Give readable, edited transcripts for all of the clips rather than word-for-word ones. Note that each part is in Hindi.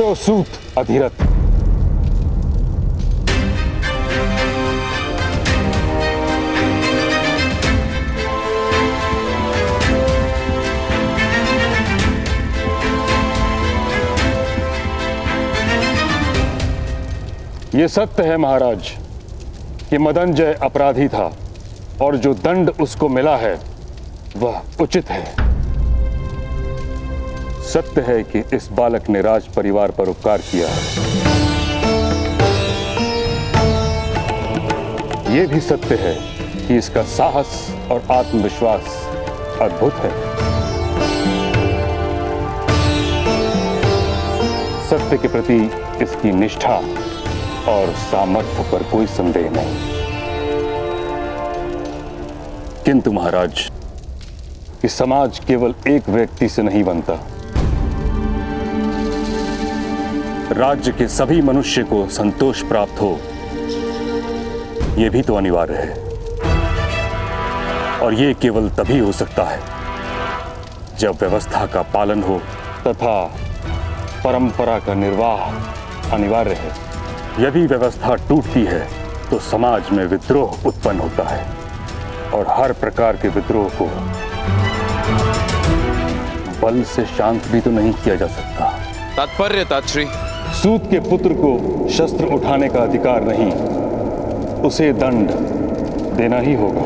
ओ सूत अधीरथ, ये सत्य है महाराज कि मदनजय अपराधी था और जो दंड उसको मिला है वह उचित है। सत्य है कि इस बालक ने राज परिवार पर उपकार किया है। यह भी सत्य है कि इसका साहस और आत्मविश्वास अद्भुत है। सत्य के प्रति इसकी निष्ठा और सामर्थ्य पर कोई संदेह नहीं। किंतु महाराज, कि समाज केवल एक व्यक्ति से नहीं बनता। राज्य के सभी मनुष्य को संतोष प्राप्त हो, यह भी तो अनिवार्य है। और यह केवल तभी हो सकता है जब व्यवस्था का पालन हो तथा परंपरा का निर्वाह अनिवार्य है। यदि व्यवस्था टूटती है तो समाज में विद्रोह उत्पन्न होता है और हर प्रकार के विद्रोह को बल से शांत भी तो नहीं किया जा सकता। तात्पर्य तात्श्री, सूत के पुत्र को शस्त्र उठाने का अधिकार नहीं, उसे दंड देना ही होगा।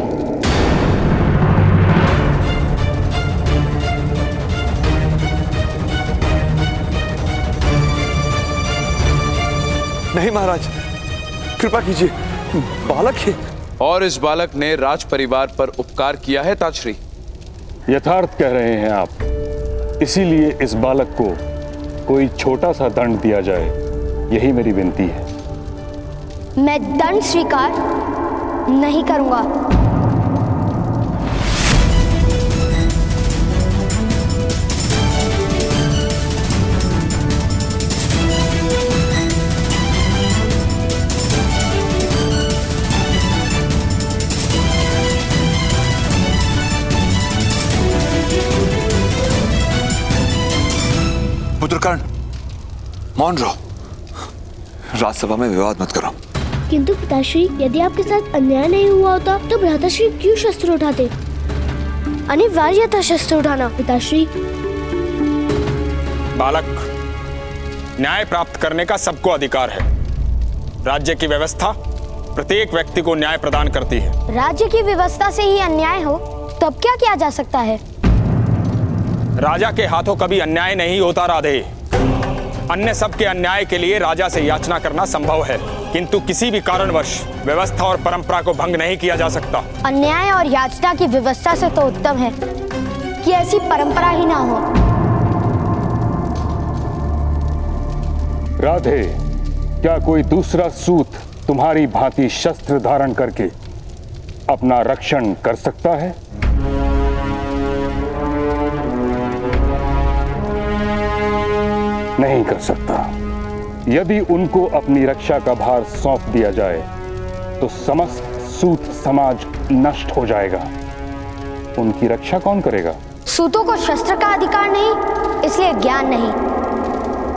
नहीं महाराज, कृपा कीजिए, बालक है। और इस बालक ने राज परिवार पर उपकार किया है तात्श्री। यथार्थ कह रहे हैं आप, इसीलिए इस बालक को कोई छोटा सा दंड दिया जाए, यही मेरी विनती है। मैं दंड स्वीकार नहीं करूंगा। पुत्रकर्ण, मौन रहो। राजसभा में विवाद मत करो। किंतु पिताश्री, यदि आपके साथ अन्याय नहीं हुआ होता तो भ्राताश्री क्यों शस्त्र उठाते? अनिवार्य था शस्त्र उठाना पिताश्री। बालक, न्याय प्राप्त करने का सबको अधिकार है। राज्य की व्यवस्था प्रत्येक व्यक्ति को न्याय प्रदान करती है। राज्य की व्यवस्था से ही अन्याय हो तब क्या किया जा सकता है? राजा के हाथों कभी अन्याय नहीं होता राधे। अन्य सबके अन्याय के लिए राजा से याचना करना संभव है, किंतु किसी भी कारणवश व्यवस्था और परंपरा को भंग नहीं किया जा सकता। अन्याय और याचना की व्यवस्था से तो उत्तम है कि ऐसी परंपरा ही ना हो। राधे, क्या कोई दूसरा सूत तुम्हारी भांति शस्त्र धारण करके अपना रक्षण कर सकता है? नहीं कर सकता। यदि उनको अपनी रक्षा का भार सौंप दिया जाए तो समस्त सूत समाज नष्ट हो जाएगा। उनकी रक्षा कौन करेगा? सूतों को शस्त्र का अधिकार नहीं, इसलिए ज्ञान नहीं।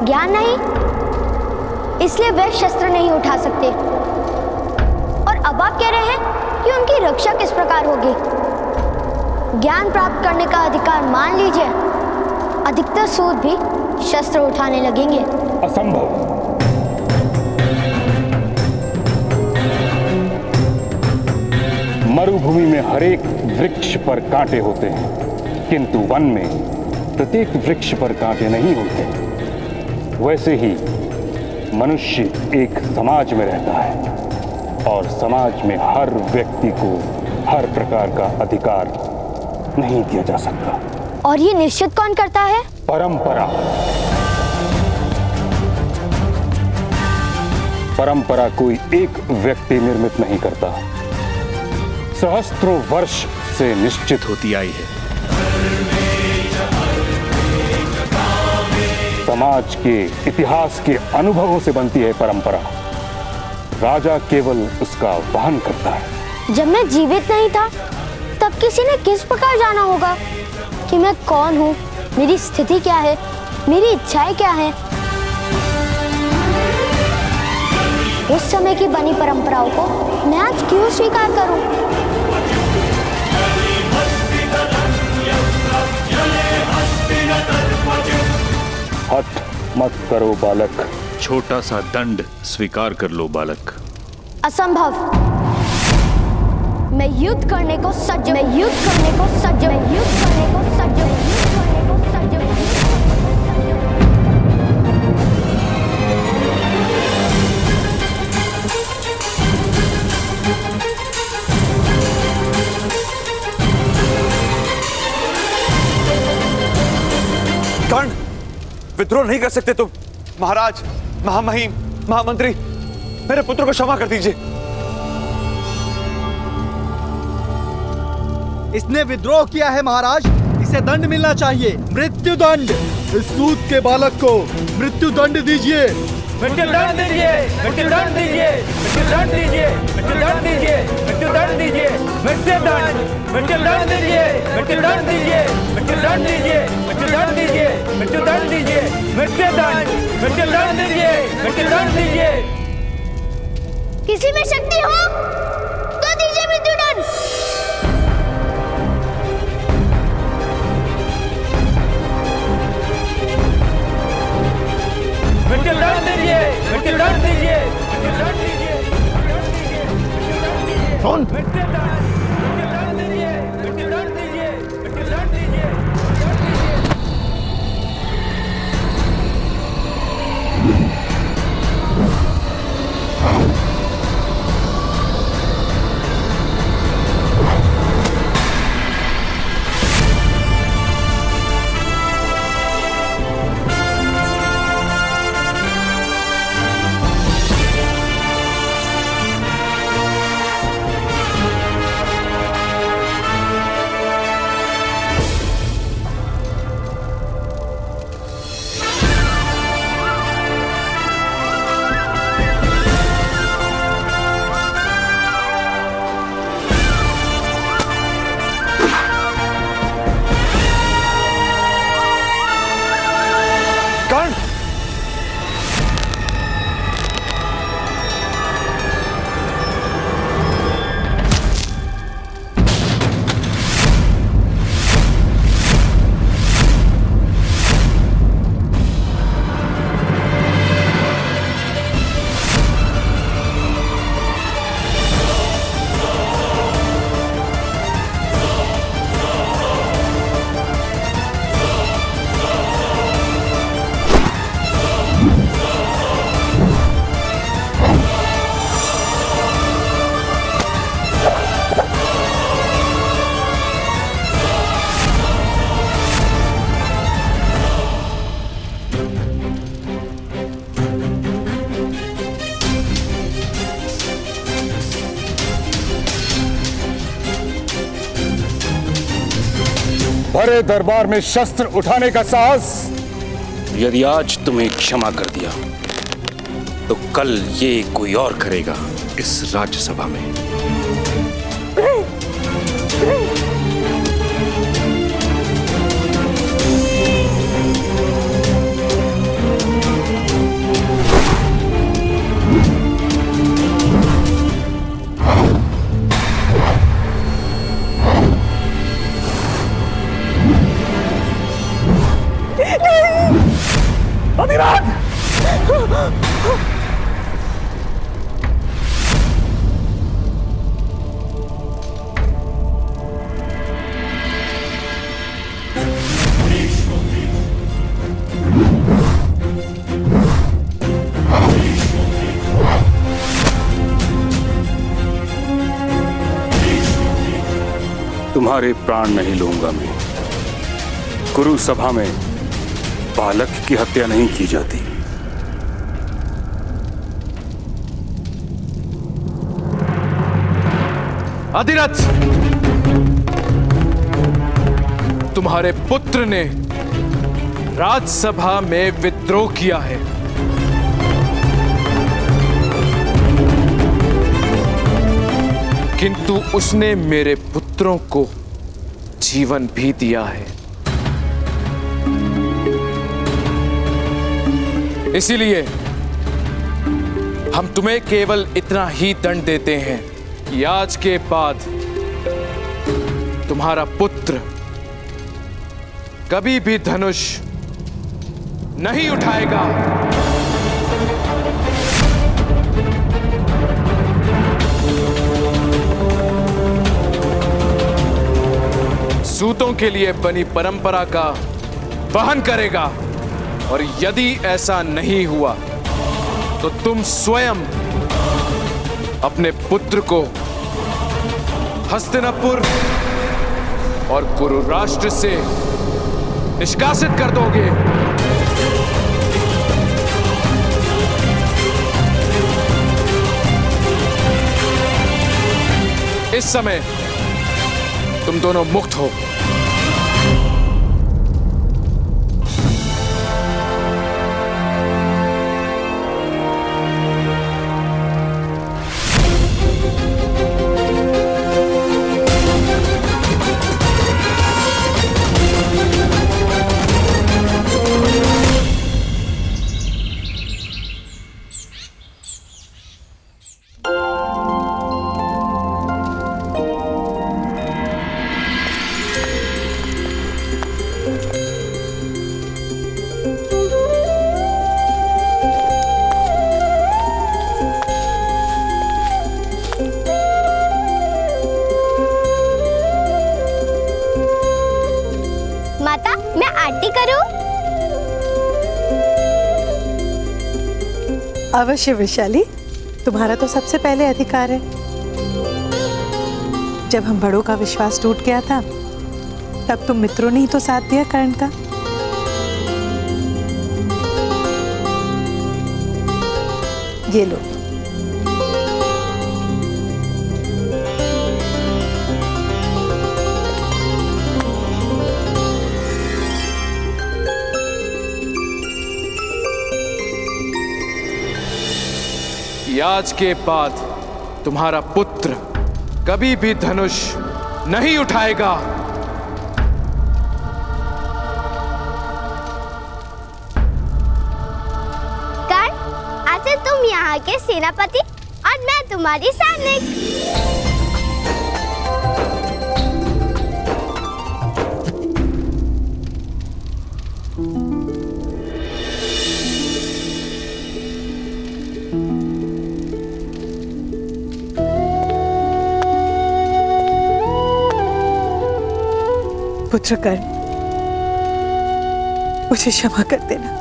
ज्ञान नहीं, इसलिए वे शस्त्र नहीं उठा सकते। और अब आप कह रहे हैं कि उनकी रक्षा किस प्रकार होगी? ज्ञान प्राप्त करने का अधिकार मान लीजिए, अधिकतर सूत भी शस्त्र उठाने लगेंगे। असंभव। मरुभूमि में हरेक वृक्ष पर कांटे होते हैं, किंतु वन में प्रत्येक वृक्ष पर कांटे नहीं होते। वैसे ही मनुष्य एक समाज में रहता है और समाज में हर व्यक्ति को हर प्रकार का अधिकार नहीं दिया जा सकता। और ये निश्चित कौन करता है? परंपरा। परंपरा कोई एक व्यक्ति निर्मित नहीं करता, सहस्त्रों वर्ष से निश्चित होती आई है। समाज के इतिहास के अनुभवों से बनती है परंपरा। राजा केवल उसका वहन करता है। जब मैं जीवित नहीं था तब किसी ने किस प्रकार जाना होगा कि मैं कौन हूँ, मेरी स्थिति क्या है, मेरी इच्छाएं क्या हैं? उस समय की बनी परंपराओं को मैं आज क्यों स्वीकार करूं? हट मत करो बालक। छोटा सा दंड स्वीकार कर लो बालक। असंभव। मैं युद्ध करने को सज्ज हूं। मैं युद्ध करने को सज्ज हूं। मैं युद्ध करने को सज्ज हूं। युद्ध करने को सज्ज हूं। कर्ण, विद्रोह नहीं कर सकते तुम। महाराज, महामहिम, महामंत्री, मेरे पुत्र को क्षमा कर दीजिए। इसने विद्रोह किया है महाराज, इसे दंड मिलना चाहिए, मृत्यु दंड। इस सूत के बालक को मृत्यु दंड दीजिए। मृत्यु दंड दीजिए, मृत्यु दंड दीजिए, मृत्यु दंड दीजिए, मृत्यु दंड दीजिए, मृत्यु दंड दीजिए, मृत्यु दंड, मृत्यु दंड दीजिए, मृत्यु दंड दीजिए, मृत्यु दंड दीजिए, मृत्यु दंड दीजिए, मृत्यु दंड दीजिए, मृत्यु दंड, मृत्यु दंड दीजिए, मृत्यु दंड दीजिए। किसी में शक्ति हो तो दीजिए मृत्यु दंड। मृत्यु दंड दीजिए, मृत्यु दंड दीजिए, मृत्यु दंड दीजिए, कौन? मृत्यु दंड, मृत्यु दंड दीजिए, मृत्यु दंड दीजिए, मृत्यु दंड दीजिए। बड़े दरबार में शस्त्र उठाने का साहस। यदि आज तुम्हें क्षमा कर दिया तो कल ये कोई और करेगा इस राज्यसभा में। तुम्हारे प्राण नहीं लूंगा मैं। कुरु सभा में बालक की हत्या नहीं की जाती। अधिरथ, तुम्हारे पुत्र ने राज्यसभा में विद्रोह किया है। किंतु उसने मेरे पुत्रों को जीवन भी दिया है। इसीलिए हम तुम्हें केवल इतना ही दंड देते हैं कि आज के बाद तुम्हारा पुत्र कभी भी धनुष नहीं उठाएगा। सूतों के लिए बनी परंपरा का वहन करेगा, और यदि ऐसा नहीं हुआ तो तुम स्वयं अपने पुत्र को हस्तिनापुर और कुरु राष्ट्र से निष्कासित कर दोगे। इस समय तुम दोनों मुक्त हो। माता, मैं आरती करूं? अवश्य वैशाली, तुम्हारा तो सबसे पहले अधिकार है। जब हम बड़ों का विश्वास टूट गया था, तब तुम मित्रों ने ही तो साथ दिया कर्ण का। ये लो। आज के बाद तुम्हारा पुत्र कभी भी धनुष नहीं उठाएगा। कर्ण, आज से तुम यहाँ के सेनापति और मैं तुम्हारी सैनिक। पुत्र कर्ण, मुझे क्षमा कर देना।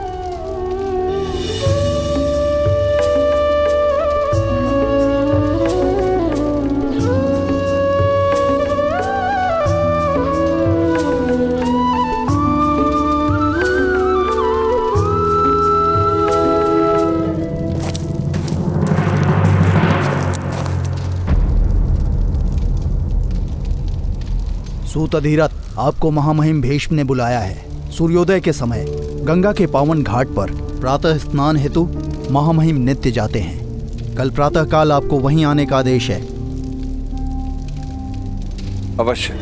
सूत अधिरथ, आपको महामहिम भीष्म ने बुलाया है। सूर्योदय के समय गंगा के पावन घाट पर प्रातः स्नान हेतु महामहिम नित्य जाते हैं। कल प्रातः काल आपको वहीं आने का आदेश है। अवश्य।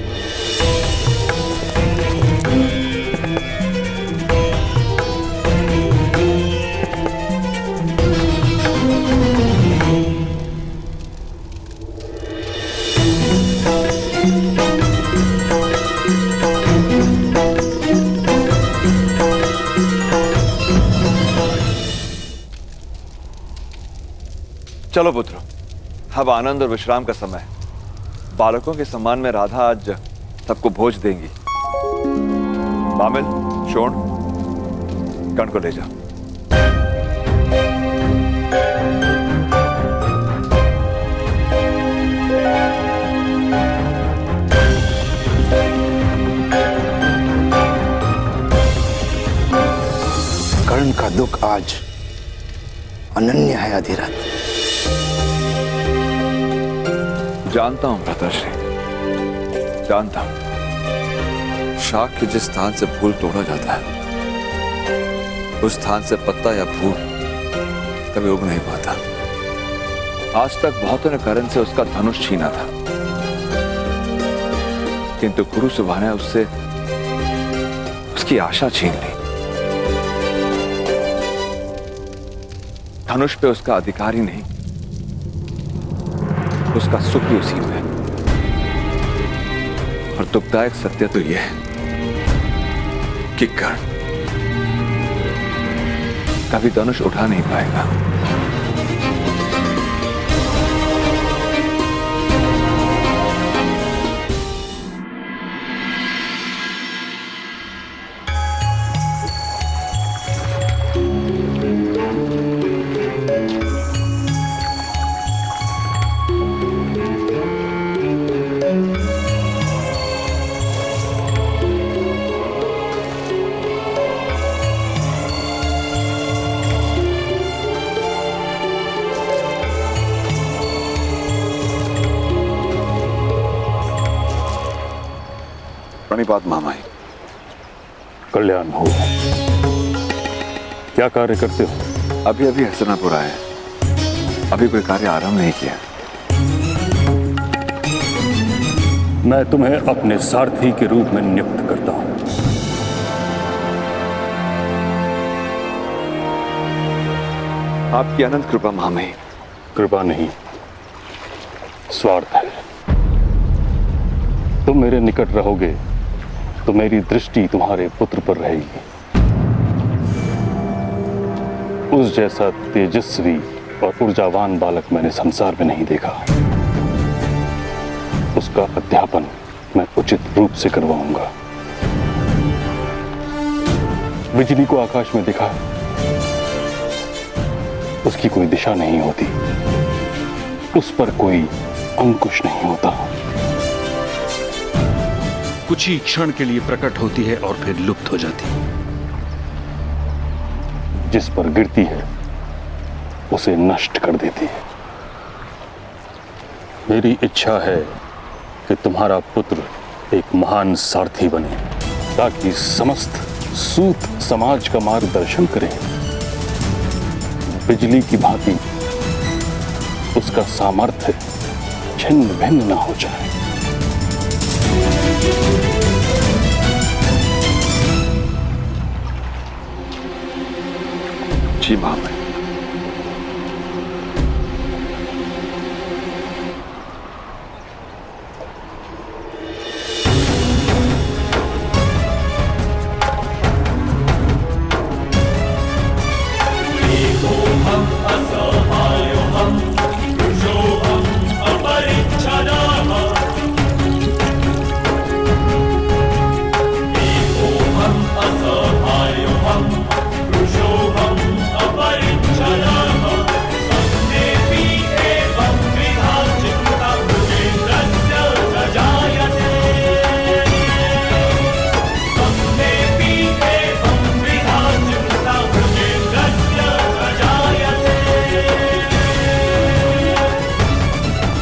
चलो पुत्रों, अब आनंद और विश्राम का समय। बालकों के सम्मान में राधा आज सबको भोज देंगी। बामिल, शोण, कर्ण को ले जाओ। कर्ण का दुख आज अनन्य है अधिरथ। जानता हूं भ्राताश्री, जानता हूं। शाख के जिस स्थान से फूल तोड़ा जाता है, उस स्थान से पत्ता या फूल कभी उग नहीं पाता। आज तक बहुतों ने कर्ण से उसका धनुष छीना था, किंतु गुरु सुबह ने उससे उसकी आशा छीन ली। धनुष पे उसका अधिकार ही नहीं, उसका सुख भी उसी में। और दुखदायक सत्य तो यह है कि कर्ण कभी धनुष उठा नहीं पाएगा। प्रणिपात मामाई। कल्याण हो। क्या कार्य करते हो? अभी अभी हसनापुर आए, अभी कोई कार्य आरंभ नहीं किया। मैं तुम्हें अपने सारथी के रूप में नियुक्त करता हूं। आपकी अनंत कृपा मामाई। कृपा नहीं, स्वार्थ है। तुम मेरे निकट रहोगे तो मेरी दृष्टि तुम्हारे पुत्र पर रहेगी। उस जैसा तेजस्वी और ऊर्जावान बालक मैंने संसार में नहीं देखा। उसका अध्यापन मैं उचित रूप से करवाऊंगा। बिजली को आकाश में देखा, उसकी कोई दिशा नहीं होती, उस पर कोई अंकुश नहीं होता। कुछ ही क्षण के लिए प्रकट होती है और फिर लुप्त हो जाती है। जिस पर गिरती है उसे नष्ट कर देती है। मेरी इच्छा है कि तुम्हारा पुत्र एक महान सारथी बने, ताकि समस्त सूत समाज का मार्गदर्शन करे। बिजली की भांति उसका सामर्थ्य छिन्न भिन्न न हो जाए। जी मामाई।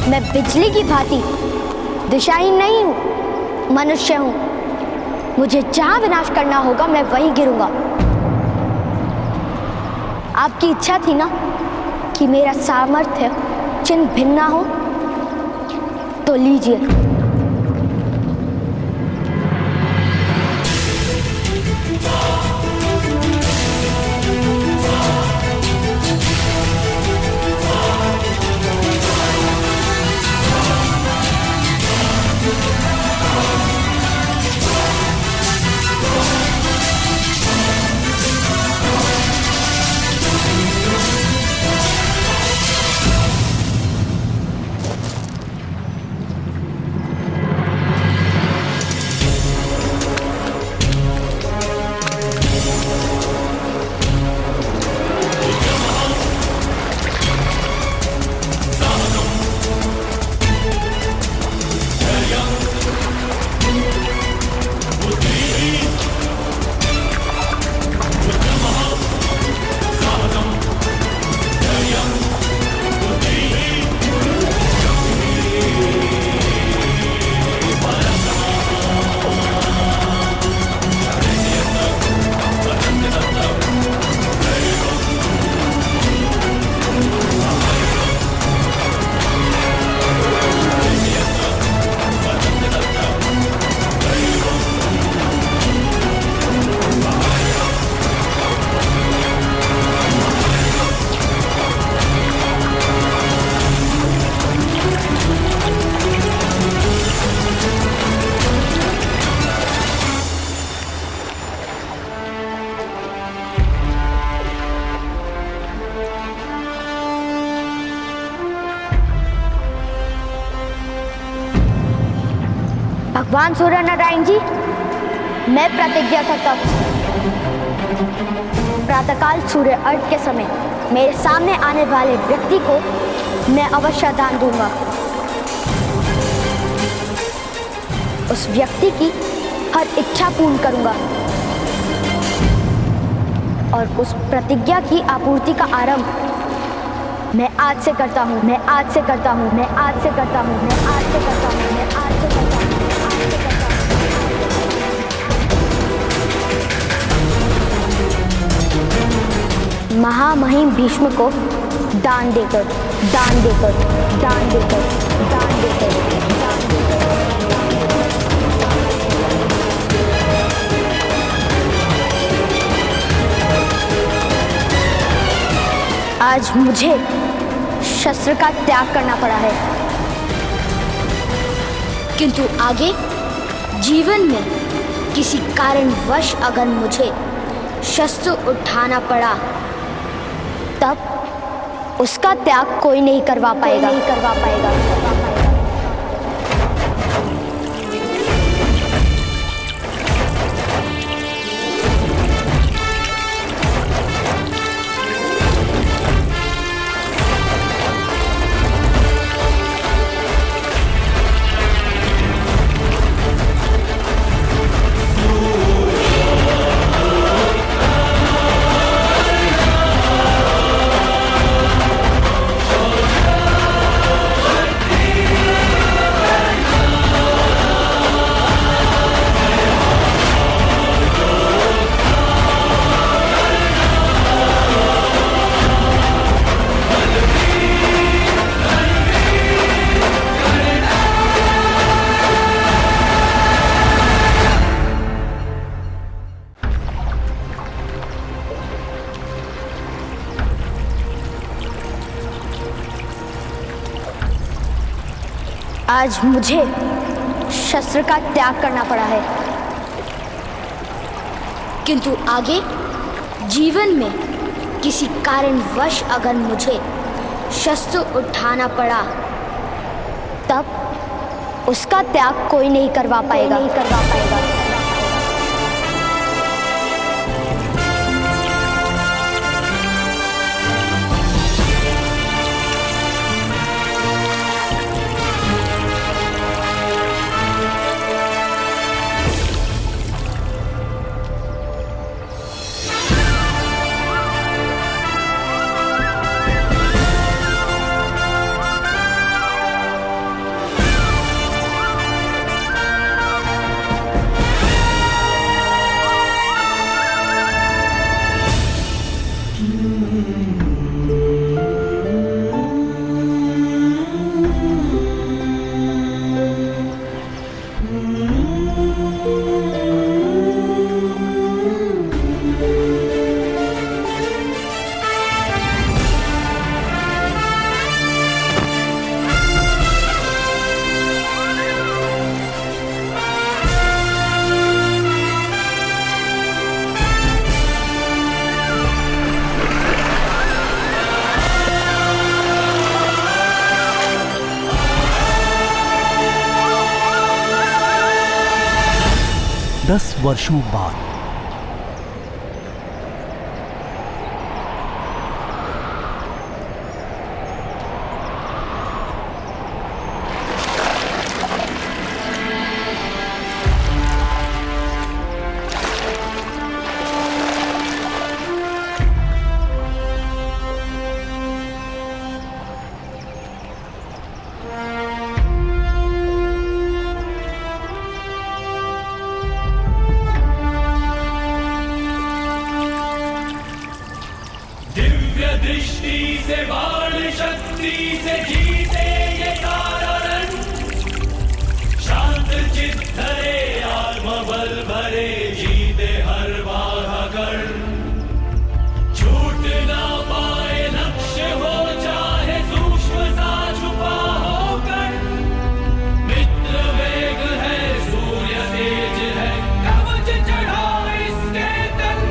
मैं बिजली की भांति दिशाहीन नहीं हूं, मनुष्य हूं। मुझे जहां विनाश करना होगा मैं वहीं गिरूंगा। आपकी इच्छा थी ना कि मेरा सामर्थ्य छिन्न भिन्न हो, तो लीजिए। भगवान सूर्य नारायण जी, मैं प्रतिज्ञा करता हूँ, प्रातःकाल सूर्य अर्घ के समय मेरे सामने आने वाले व्यक्ति को मैं अवश्य दान दूंगा। उस व्यक्ति की हर इच्छा पूर्ण करूंगा और उस प्रतिज्ञा की आपूर्ति का आरंभ मैं आज से करता हूं, मैं आज से करता हूं, मैं आज से करता हूं, मैं आज से करता हूं, मैं आज से करता हूं, महामहिम भीष्म को दान देकर, दान देकर, दान देकर, दान देकर, दान देकर। आज मुझे शस्त्र का त्याग करना पड़ा है, किंतु आगे जीवन में किसी कारणवश अगर मुझे शस्त्र उठाना पड़ा तब उसका त्याग कोई नहीं करवा पाएगा, नहीं करवा पाएगा। आज मुझे शस्त्र का त्याग करना पड़ा है, किंतु आगे जीवन में किसी कारणवश अगर मुझे शस्त्र उठाना पड़ा तब उसका त्याग कोई नहीं करवा पाएगा, नहीं करवा पाएगा। दस वर्षों बाद दृष्टि से बाण शक्ति से जीते ये सारा रण, शांत चित धरे आत्मबल भरे जीते हर बाधा कर, छूट ना पाए लक्ष्य हो चाहे सूक्ष्म सा छुपा होकर, मित्र वेग है सूर्य तेज है कवच चढ़ा इसके तन।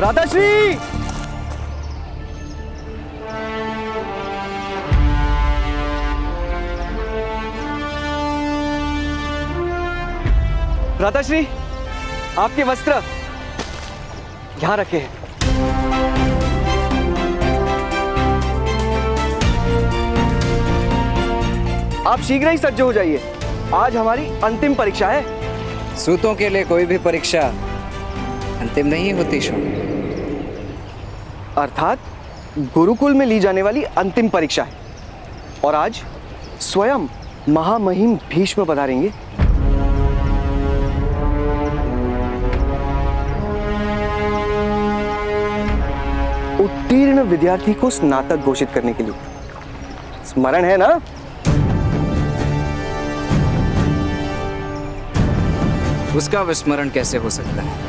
भ्राताश्री! भ्राताश्री, आपके वस्त्र यहां रखे हैं। आप शीघ्र ही सज्ज हो जाइए, आज हमारी अंतिम परीक्षा है। सूतों के लिए कोई भी परीक्षा अंतिम नहीं होती शो। अर्थात गुरुकुल में ली जाने वाली अंतिम परीक्षा है, और आज स्वयं महामहिम भीष्म पधारेंगे। उत्तीर्ण विद्यार्थी को स्नातक घोषित करने के लिए। स्मरण है ना? उसका विस्मरण कैसे हो सकता है?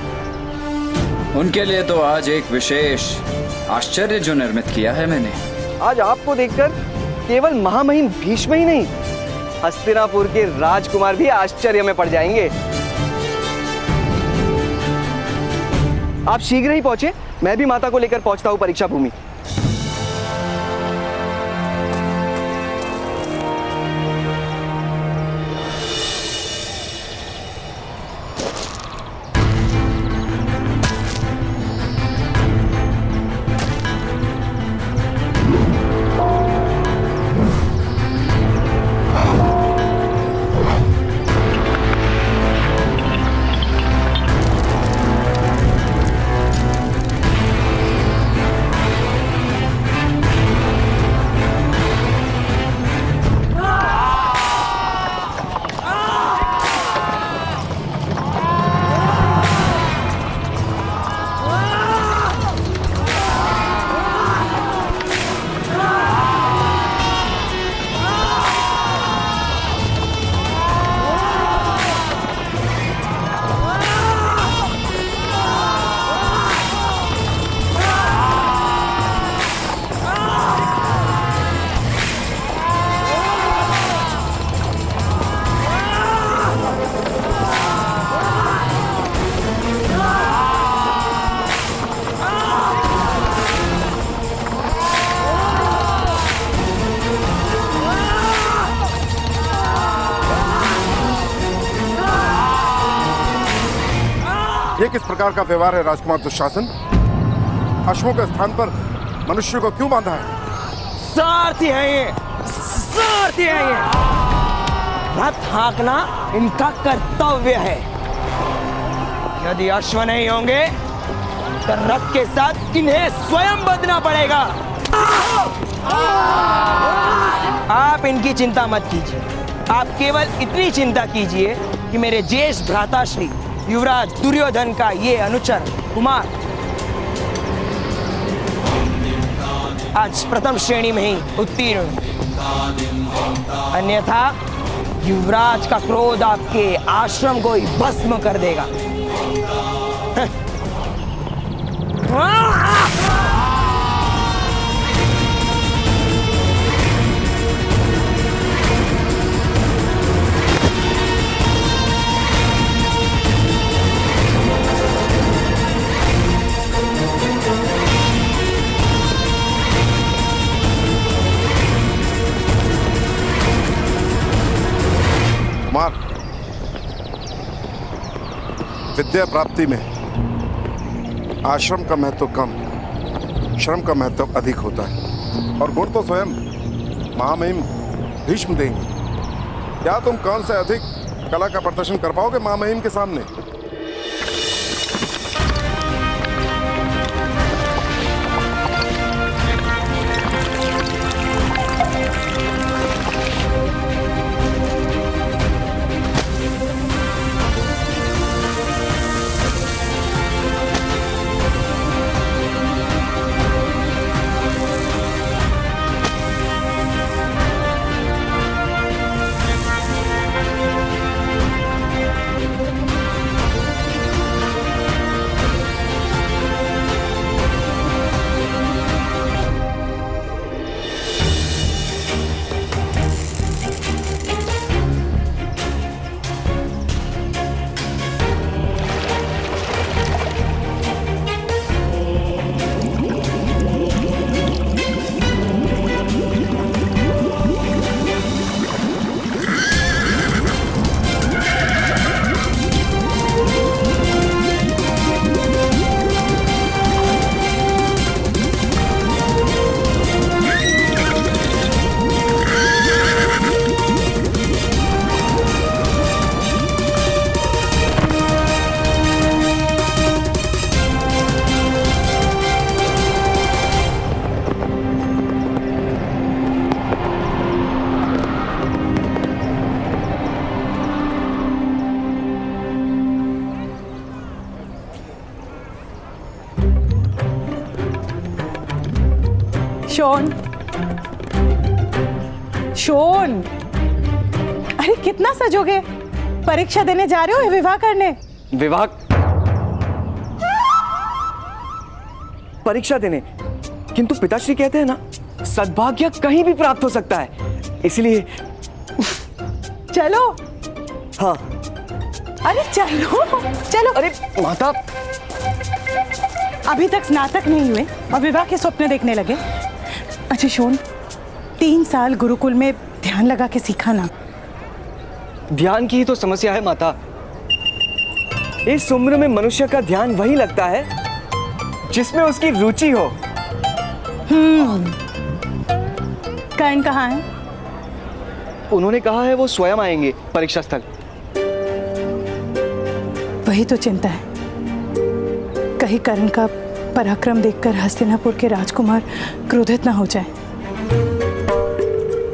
उनके लिए तो आज एक विशेष आश्चर्य जो निर्मित किया है मैंने। आज आपको देखकर केवल महामहिम भीष्म ही नहीं, हस्तिनापुर के राजकुमार भी आश्चर्य में पड़ जाएंगे। आप शीघ्र ही पहुंचे, मैं भी माता को लेकर पहुंचता हूं परीक्षा भूमि। ये किस प्रकार का व्यवहार है राजकुमार दुशासन? अश्वों के स्थान पर मनुष्य को क्यों बांधा है? सारथी है ये, सारथी है ये। रथ हाँकना इनका कर्तव्य है। यदि अश्व नहीं होंगे तो रथ के साथ इन्हें स्वयं बंधना पड़ेगा। आप इनकी चिंता मत कीजिए, आप केवल इतनी चिंता कीजिए कि मेरे ज्येष्ठ भ्राताश्री युवराज दुर्योधन का ये अनुचर कुमार आज प्रथम श्रेणी में ही उत्तीर्ण, अन्यथा युवराज का क्रोध आपके आश्रम को ही भस्म कर देगा। कुमार, विद्या प्राप्ति में आश्रम का महत्व कम, श्रम का महत्व अधिक होता है, और गुण तो स्वयं महामहिम भीष्म देंगे। क्या तुम कौन से अधिक कला का प्रदर्शन कर पाओगे महामहिम के सामने? शोन, शोन, अरे कितना सजोगे? परीक्षा देने जा रहे हो या विवाह करने? विवाह, परीक्षा देने। किंतु पिताश्री कहते हैं ना, सद्भाग्य कहीं भी प्राप्त हो सकता है, इसलिए। चलो। हाँ। अरे चलो चलो। अरे माता, अभी तक स्नातक नहीं हुए और विवाह के स्वप्न देखने लगे। अच्छा शोन, 3 साल गुरुकुल में ध्यान लगा के सीखा ना। ध्यान की ही तो समस्या है माता। इस उम्र में मनुष्य का ध्यान वही लगता है जिसमें उसकी रुचि हो। कर्ण कहाँ है? उन्होंने कहा है वो स्वयं आएंगे परीक्षा स्थल। वही तो चिंता है, कहीं कर्ण का पराक्रम देखकर हस्तिनापुर के राजकुमार क्रोधित ना हो जाए।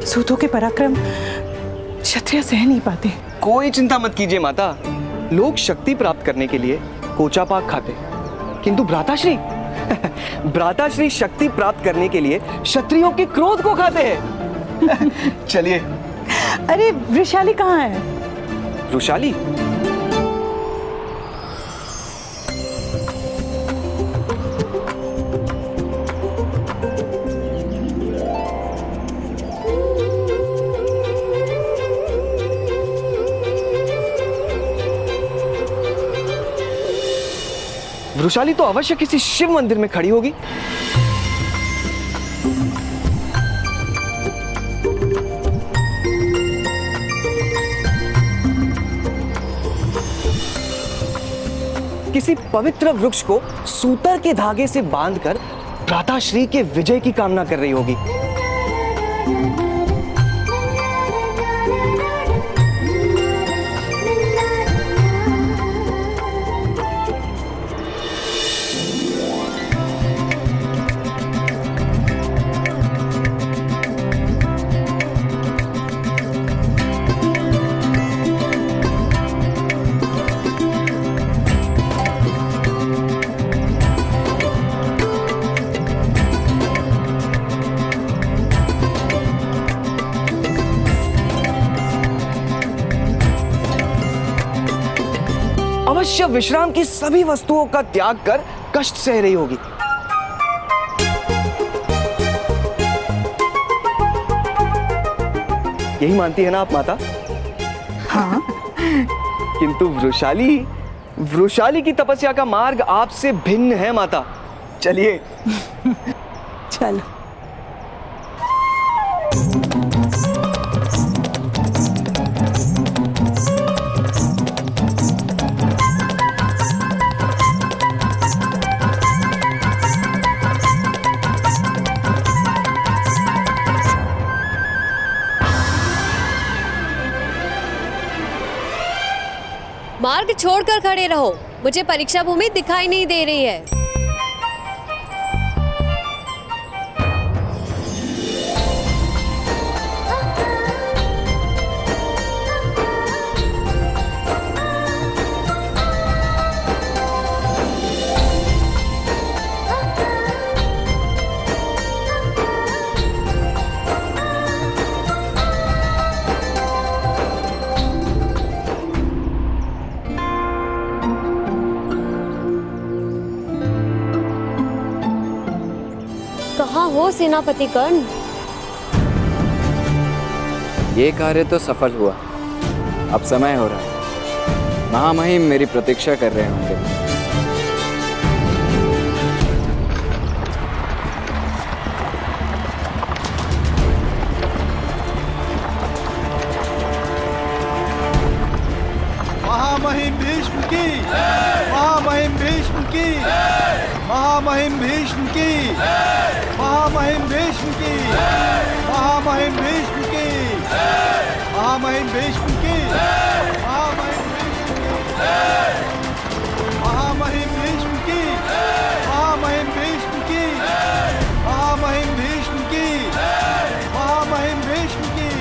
सूतों के पराक्रम क्षत्रिय सह नहीं पाते। कोई चिंता मत कीजिए माता, लोग शक्ति प्राप्त करने के लिए कोचा पाक खाते, किंतु भ्राताश्री भ्राताश्री शक्ति प्राप्त करने के लिए क्षत्रियों के क्रोध को खाते हैं। चलिए। अरे वृषाली कहाँ है? वृषाली? वृषाली तो अवश्य किसी शिव मंदिर में खड़ी होगी। किसी पवित्र वृक्ष को सूतर के धागे से बांधकर भ्राताश्री के विजय की कामना कर रही होगी। अवश्य विश्राम की सभी वस्तुओं का त्याग कर कष्ट सह रही होगी। यही मानती है ना आप माता? हाँ। किंतु वृषाली की तपस्या का मार्ग आपसे भिन्न है माता। चलिए। चलो। मार्ग छोड़कर खड़े रहो, मुझे परीक्षा भूमि दिखाई नहीं दे रही है। कहाँ हो सेनापति कर्ण? ये कार्य तो सफल हुआ, अब समय हो रहा है। महामहिम मेरी प्रतीक्षा कर रहे होंगे। महामहिम भीष्म की, महामहिम भीष्म की, महामहिम भीष्म की, महामहिम भीष्म की, महामहिम भीष्म की, महामहिम भीष्म की, महामहिम भीष्म की, महामहिम भीष्म की, महामहिम भीष्म की, महामहिम भीष्म की, महामहिम भीष्म की,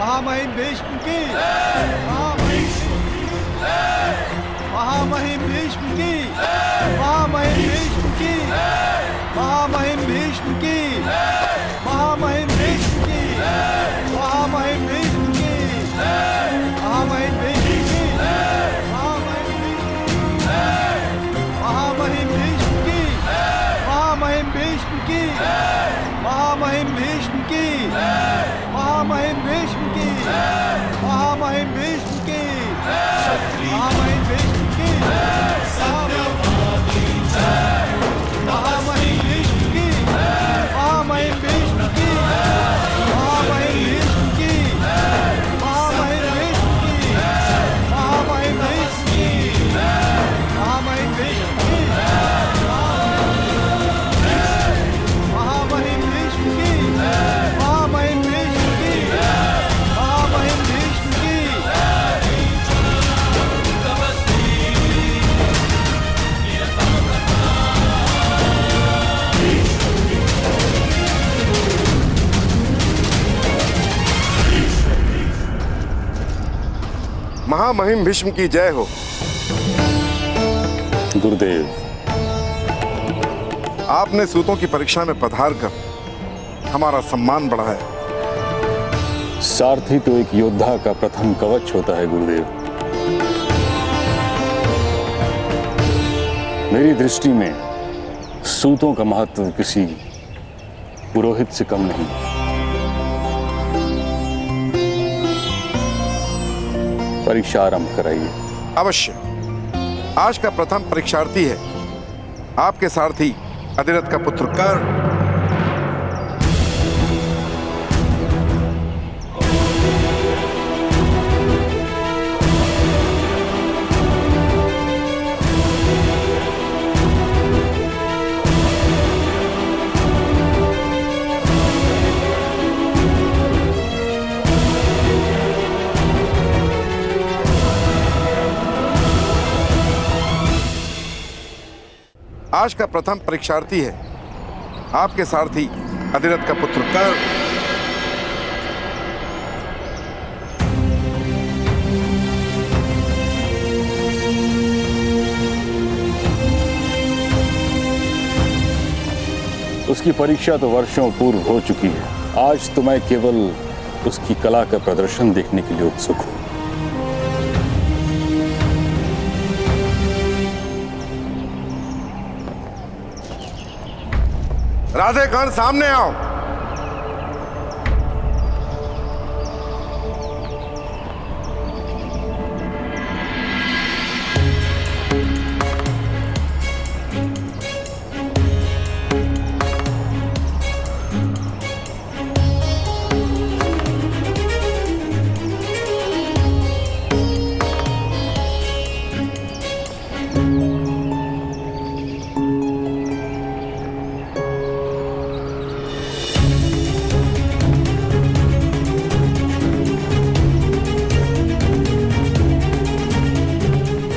महामहिम भीष्म की, महामहिम भीष्म की, महामहिम भीष्म की, महामहिम भीष्म की जय हो। गुरुदेव, आपने सूतों की परीक्षा में पधार कर हमारा सम्मान बढ़ाया। सारथी तो एक योद्धा का प्रथम कवच होता है गुरुदेव। मेरी दृष्टि में सूतों का महत्व किसी पुरोहित से कम नहीं। परीक्षा आरंभ कराइए। अवश्य। आज का प्रथम परीक्षार्थी है आपके सारथी अधिरथ का पुत्र कर्ण। आज का प्रथम परीक्षार्थी है आपके सारथी अधिरथ का पुत्र कर्ण। उसकी परीक्षा तो वर्षों पूर्व हो चुकी है। आज तो मैं केवल उसकी कला का प्रदर्शन देखने के लिए उत्सुक हूं। राधे कर्ण, सामने आओ।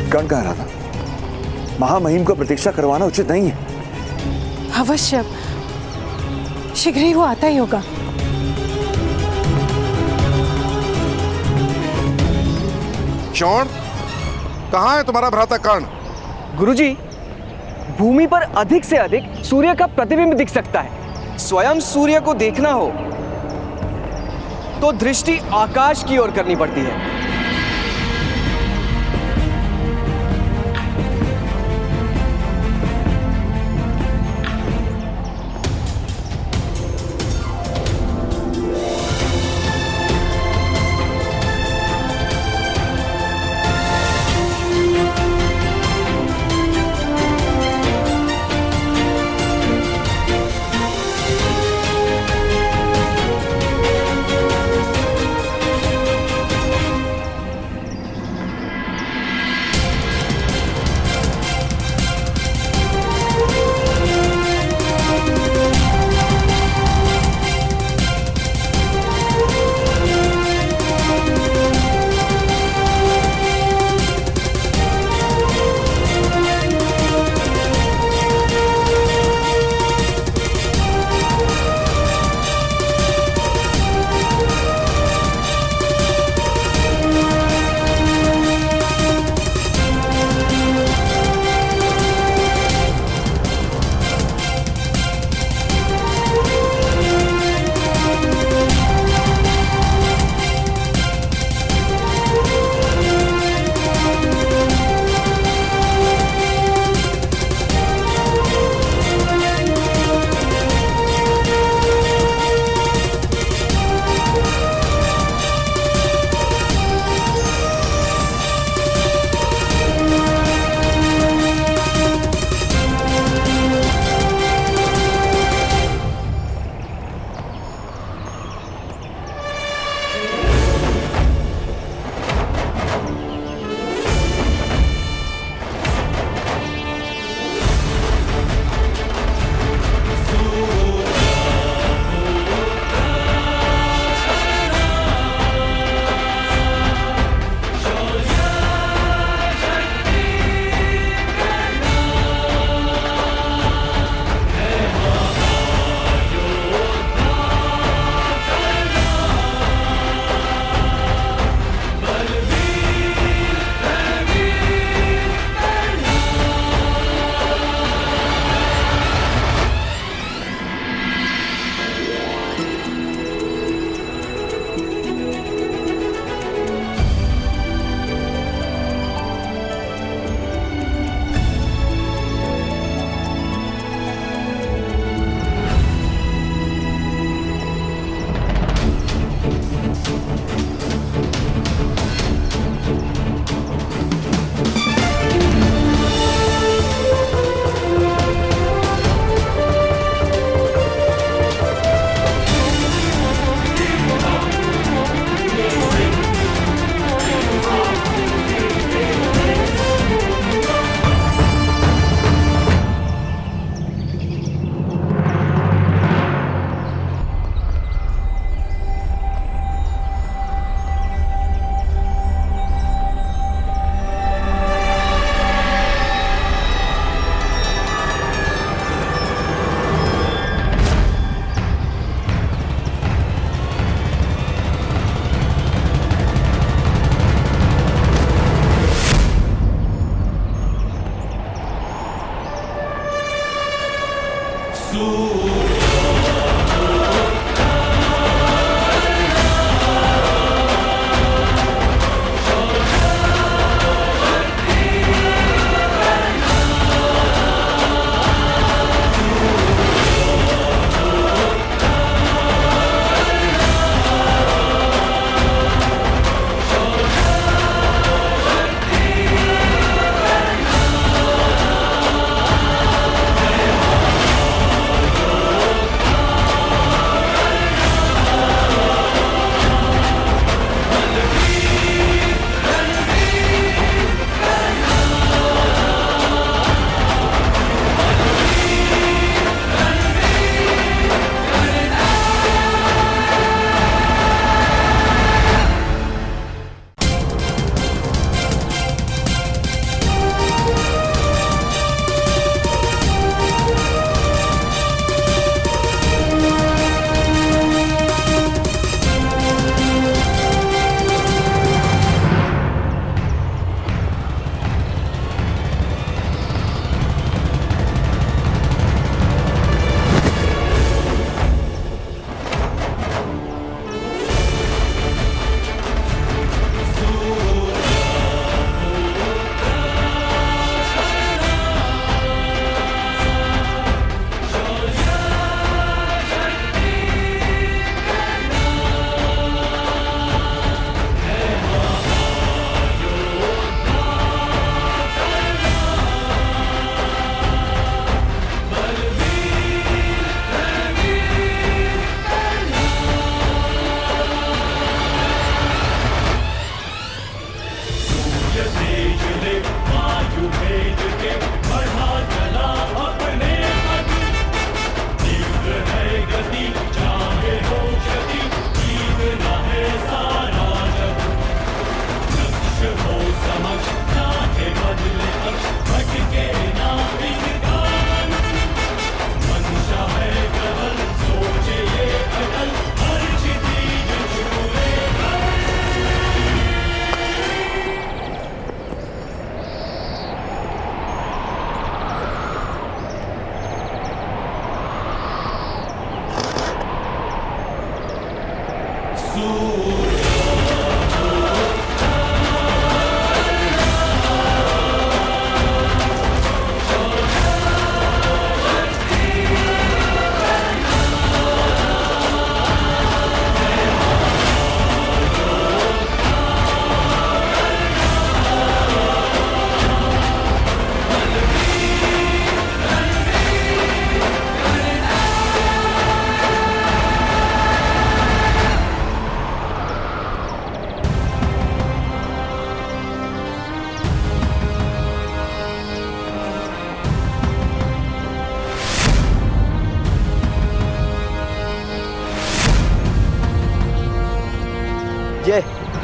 कर्ण कह रहा था महामहिम को प्रतीक्षा करवाना उचित नहीं है। अवश्य, शीघ्र ही वो आता ही होगा। शौण, कहां है तुम्हारा भ्राता कर्ण? गुरुजी, भूमि पर अधिक से अधिक सूर्य का प्रतिबिंब दिख सकता है। स्वयं सूर्य को देखना हो तो दृष्टि आकाश की ओर करनी पड़ती है।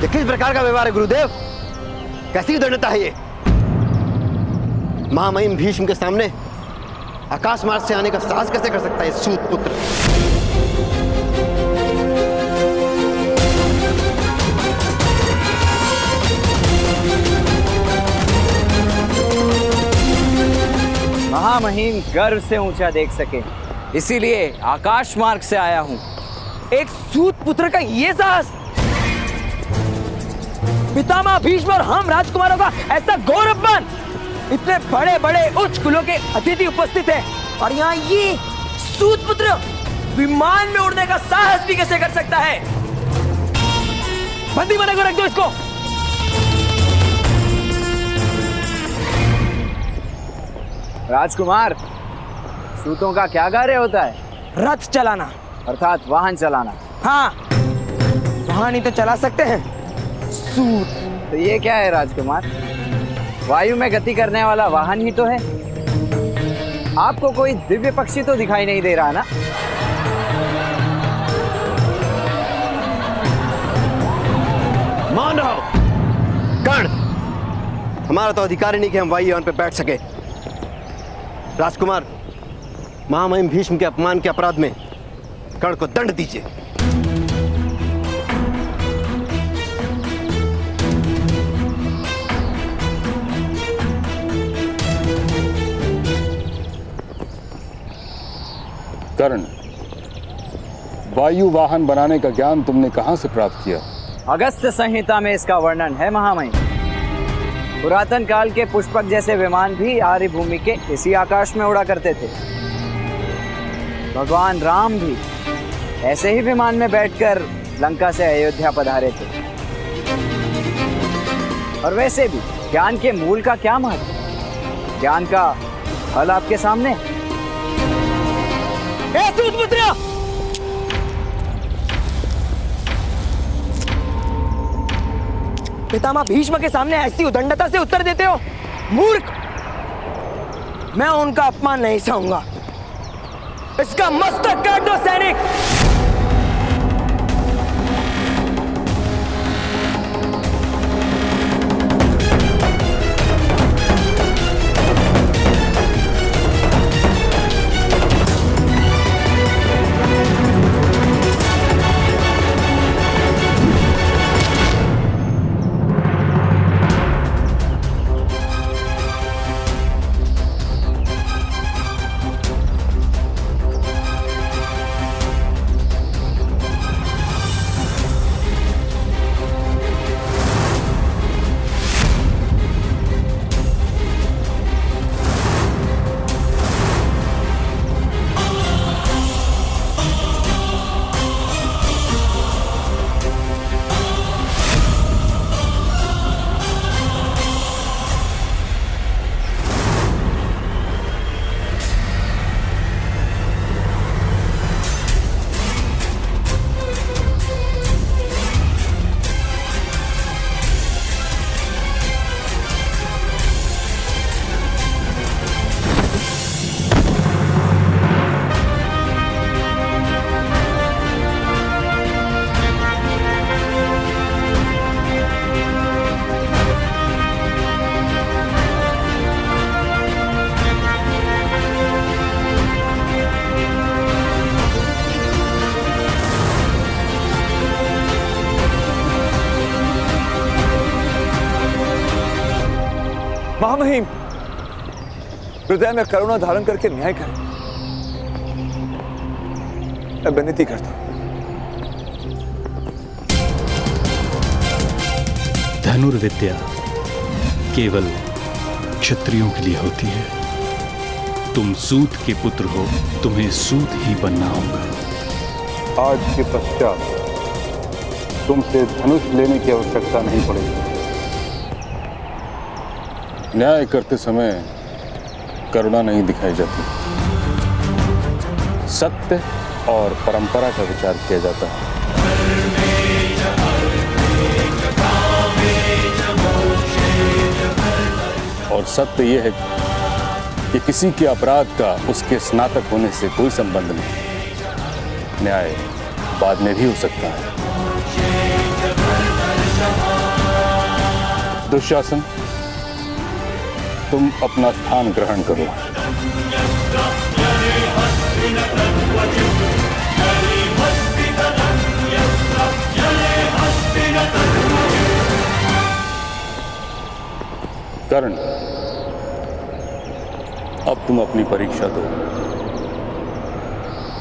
ये किस प्रकार का व्यवहार है गुरुदेव? कैसी दृढ़ता है ये? महामहिम भीष्म के सामने आकाश मार्ग से आने का साहस कैसे कर सकता है सूत पुत्र? महामहिम गर्व से ऊंचा देख सके, इसीलिए आकाश मार्ग से आया हूं। एक सूत पुत्र का ये साहस! पितामह भीष्म और हम राजकुमारों का ऐसा गौरवमान! इतने बड़े बड़े उच्च कुलों के अतिथि उपस्थित हैं और यहाँ ये सूत पुत्र विमान में उड़ने का साहस भी कैसे कर सकता है? बंदी बना कर रख दो इसको। राजकुमार, सूतों का क्या कार्य होता है? रथ चलाना, अर्थात वाहन चलाना। हाँ, वाहन ही तो चला सकते हैं, सूत। तो ये क्या है राजकुमार? वायु में गति करने वाला वाहन ही तो है। आपको कोई दिव्य पक्षी तो दिखाई नहीं दे रहा ना? मान रहा हूं कर्ण, हमारा तो अधिकार ही नहीं कि हम वायुयान पर बैठ सके। राजकुमार, महामहिम भीष्म के अपमान के अपराध में कर्ण को दंड दीजिए। कर्ण, वायु वाहन बनाने का ज्ञान तुमने कहां से प्राप्त किया? अगस्त्य संहिता में इसका वर्णन है महामहिम। पुरातन काल के पुष्पक जैसे विमान भी आर्य भूमि के इसी आकाश में उड़ा करते थे। भगवान राम भी ऐसे ही विमान में बैठकर लंका से अयोध्या पधारे थे। और वैसे भी ज्ञान के मूल का क्या महत्व? ज्ञान का फल आपके सामने। सूतपुत्र, पितामह भीष्म के सामने ऐसी उदंडता से उत्तर देते हो? मूर्ख! मैं उनका अपमान नहीं सहूंगा। इसका मस्तक काट दो सैनिक। महामहिम, हृदय में करुणा धारण करके न्याय करें। मैं विनती करता हूं। धनुर्विद्या केवल क्षत्रियों के लिए होती है। तुम सूत के पुत्र हो, तुम्हें सूत ही बनना होगा। आज के पश्चात तुमसे धनुष लेने की आवश्यकता नहीं पड़ेगी। न्याय करते समय करुणा नहीं दिखाई जाती, सत्य और परंपरा का विचार किया जाता है। और सत्य यह है कि किसी के अपराध का उसके स्नातक होने से कोई संबंध नहीं। न्याय बाद में भी हो सकता है। दुशासन, तुम अपना स्थान ग्रहण करो। कर्ण, अब तुम अपनी परीक्षा दो।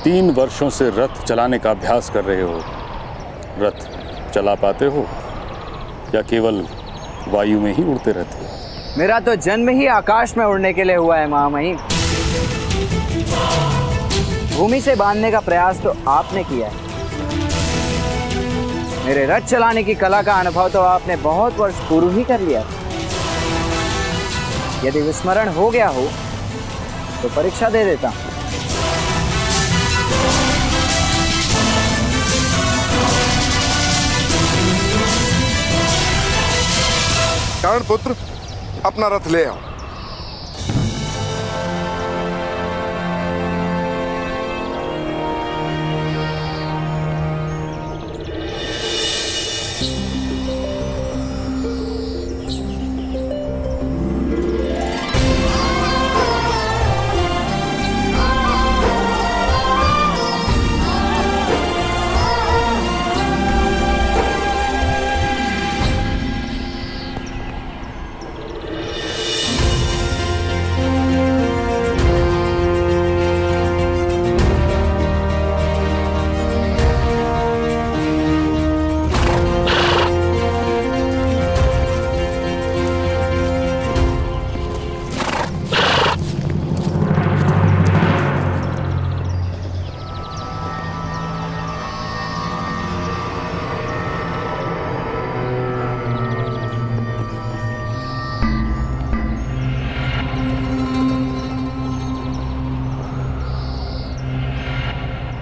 3 वर्षों से रथ चलाने का अभ्यास कर रहे हो। रथ चला पाते हो या केवल वायु में ही उड़ते रहते हो? मेरा तो जन्म ही आकाश में उड़ने के लिए हुआ है महामहिम। भूमि से बांधने का प्रयास तो आपने किया है। मेरे रथ चलाने की कला का अनुभव तो आपने बहुत वर्ष पूर्व ही कर लिया। यदि विस्मरण हो गया हो तो परीक्षा दे देता हूं। कर्ण पुत्र, अपना रथ ले आओ।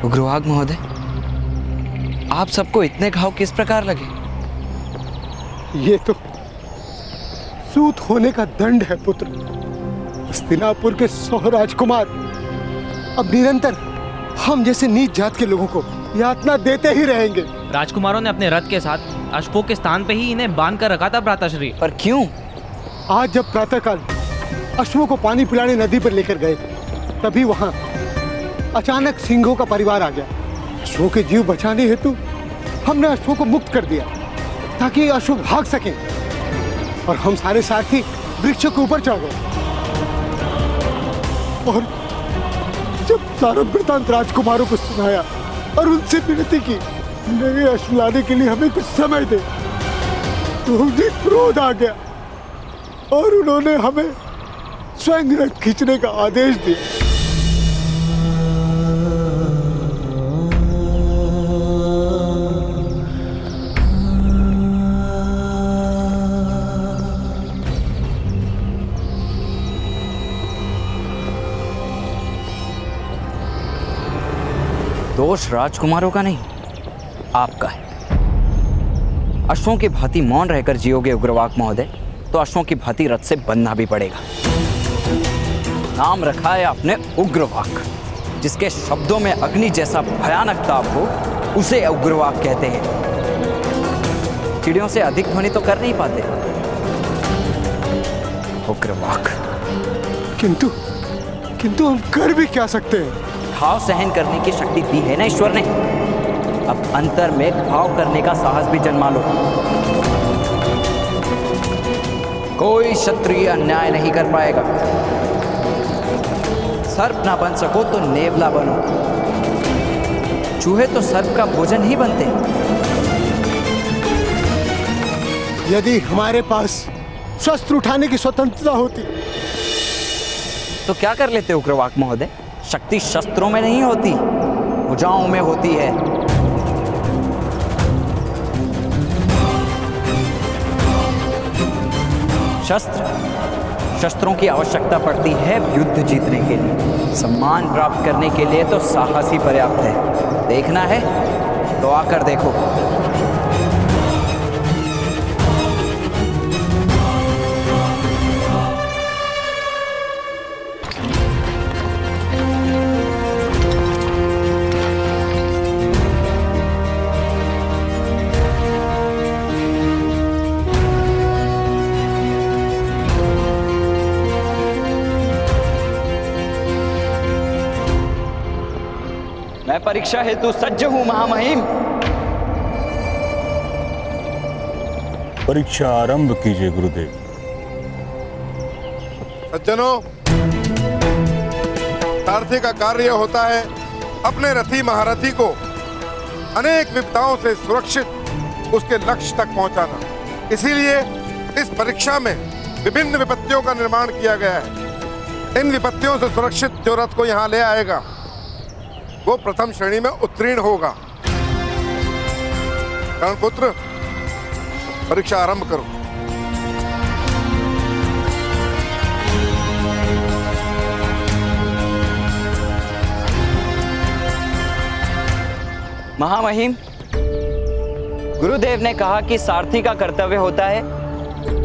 उग्रवाद महोदय, आप सबको इतने घाव किस प्रकार लगे? ये तो सूत होने का दंड है पुत्र। हस्तिनापुर के 100 राजकुमार अब निरंतर हम जैसे नीच जात के लोगों को यातना देते ही रहेंगे। राजकुमारों ने अपने रथ के साथ अशोक के स्थान पे ही इन्हें बांध कर रखा था भ्राताश्री। पर क्यों? आज जब प्रातःकाल अश्वों को पानी पिलाने नदी पर लेकर गए तभी वहां अचानक सिंहों का परिवार आ गया। अश्वों के जीव बचाने हेतु हमने अश्वों को मुक्त कर दिया ताकि अश्व भाग सकें, और हम सारे साथी वृक्षों के ऊपर चढ़ गए। और जब सारा वृतांत राजकुमारों को सुनाया और उनसे विनती की नए अश्व लाने के लिए हमें कुछ समय दे, तो उन्हें क्रोध आ गया और उन्होंने हमें स्वयं रथ खींचने का आदेश दिया। दोष राजकुमारों का नहीं, आपका है। अश्वों की भांति मौन रहकर जियोगे उग्रवाक महोदय, तो अश्वों की भांति रथ से बनना भी पड़ेगा। नाम रखा है आपने उग्रवाक, जिसके शब्दों में अग्नि जैसा भयानक ताप हो उसे उग्रवाक कहते हैं। चिड़ियों से अधिक ध्वनि तो कर नहीं पाते उग्रवाक। किंतु हम कर भी क्या सकते हैं? घाव सहन करने की शक्ति दी है ना ईश्वर ने। अब अंतर में घाव करने का साहस भी जन्मा लो। कोई क्षत्रिय अन्याय नहीं कर पाएगा। सर्प ना बन सको तो नेवला बनो। चूहे तो सर्प का भोजन ही बनते हैं। यदि हमारे पास शस्त्र उठाने की स्वतंत्रता होती तो क्या कर लेते उग्रवाक महोदय? शक्ति शस्त्रों में नहीं होती, भुजाओं में होती है। शस्त्रों की आवश्यकता पड़ती है युद्ध जीतने के लिए। सम्मान प्राप्त करने के लिए तो साहस ही पर्याप्त है। देखना है तो आकर देखो। मैं परीक्षा हेतु सज्ज हूं महामहिम। परीक्षा आरंभ कीजिए गुरुदेव। सज्जनों, सारथी का कार्य होता है अपने रथी महारथी को अनेक विपदाओं से सुरक्षित उसके लक्ष्य तक पहुंचाना। इसीलिए इस परीक्षा में विभिन्न विपत्तियों का निर्माण किया गया है। इन विपत्तियों से सुरक्षित जो रथ को यहाँ ले आएगा वो प्रथम श्रेणी में उत्तीर्ण होगा। कर्णपुत्र, परीक्षा आरंभ करो। महामहिम, गुरुदेव ने कहा कि सारथी का कर्तव्य होता है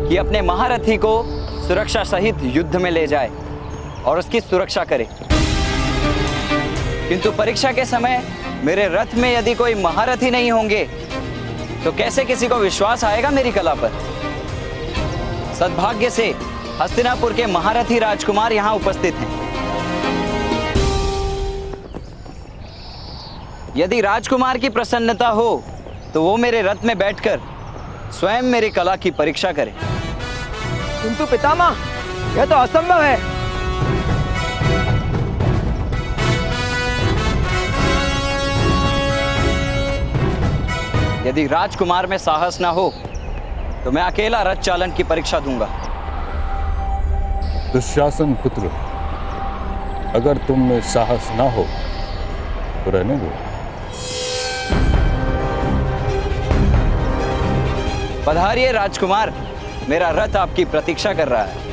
कि अपने महारथी को सुरक्षा सहित युद्ध में ले जाए और उसकी सुरक्षा करे। किंतु परीक्षा के समय मेरे रथ में यदि कोई महारथी नहीं होंगे तो कैसे किसी को विश्वास आएगा मेरी कला पर? सद्भाग्य से हस्तिनापुर के महारथी राजकुमार यहाँ उपस्थित हैं। यदि राजकुमार की प्रसन्नता हो तो वो मेरे रथ में बैठकर स्वयं मेरी कला की परीक्षा करे। किंतु पितामह, यह तो असंभव है। यदि राजकुमार में साहस ना हो तो मैं अकेला रथ चालन की परीक्षा दूंगा। दुशासन पुत्र, अगर तुम में साहस ना हो तो रहने दो। पधारिए राजकुमार, मेरा रथ आपकी प्रतीक्षा कर रहा है।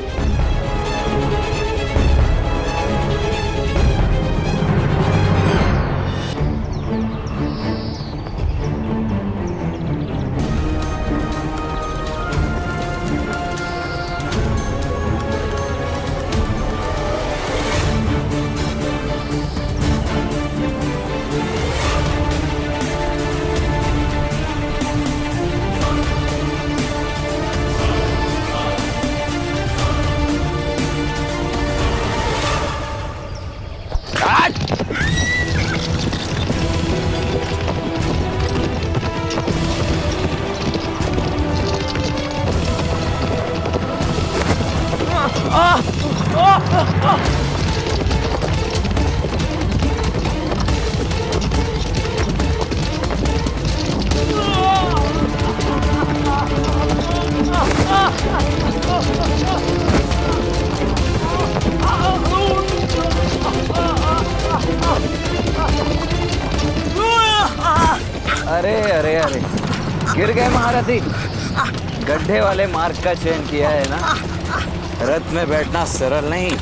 अरे अरे अरे, गिर गए महारथी। गड्ढे वाले मार्ग का चयन किया है ना। रथ में बैठना सरल नहीं।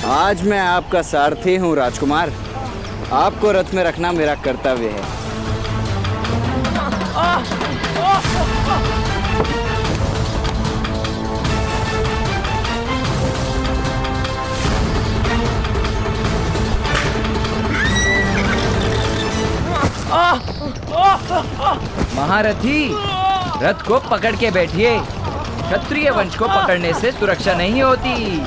आज मैं आपका सारथी हूँ राजकुमार। आपको रथ में रखना मेरा कर्तव्य है। महारथी, रथ को पकड़ के बैठिए। क्षत्रिय वंश को पकड़ने से सुरक्षा नहीं होती।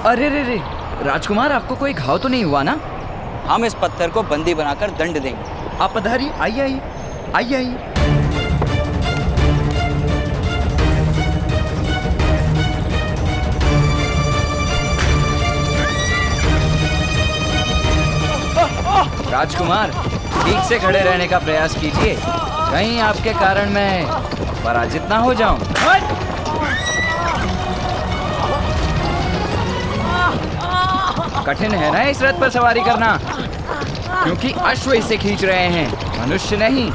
अरे रे रे, राजकुमार आपको कोई घाव तो नहीं हुआ ना? हम इस पत्थर को बंदी बनाकर दंड देंगे। आप पधारिए, आइए आइए आइए आइए। राजकुमार, ठीक से खड़े रहने का प्रयास कीजिए, कहीं आपके कारण मैं पराजित ना हो जाऊं। कठिन है ना इस रथ पर सवारी करना, क्योंकि अश्व इसे खींच रहे हैं, मनुष्य नहीं।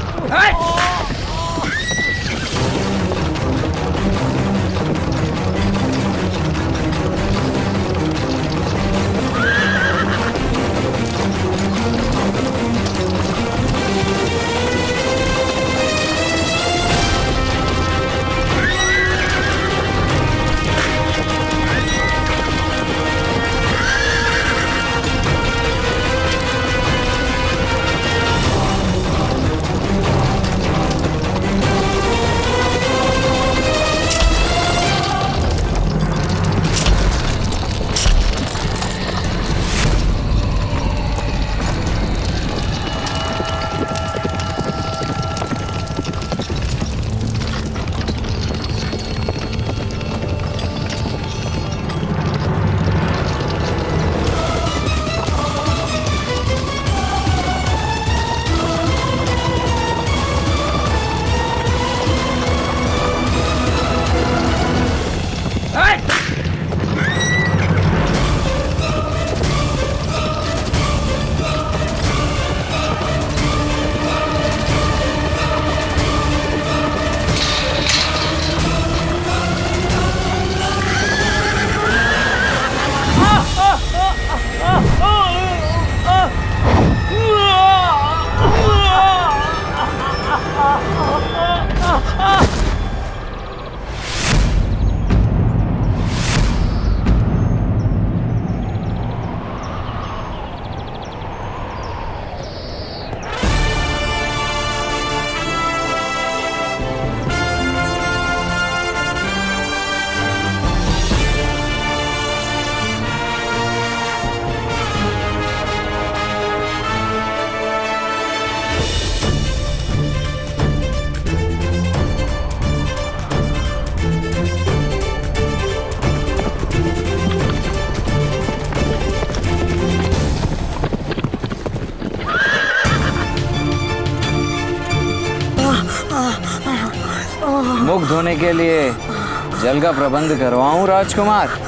धोने के लिए जल का प्रबंध करवाऊं राजकुमार?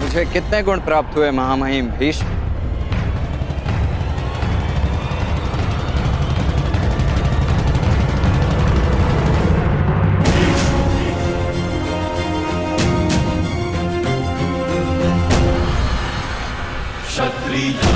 मुझे कितने गुण प्राप्त हुए महामहिम भीष्म? क्षत्रिय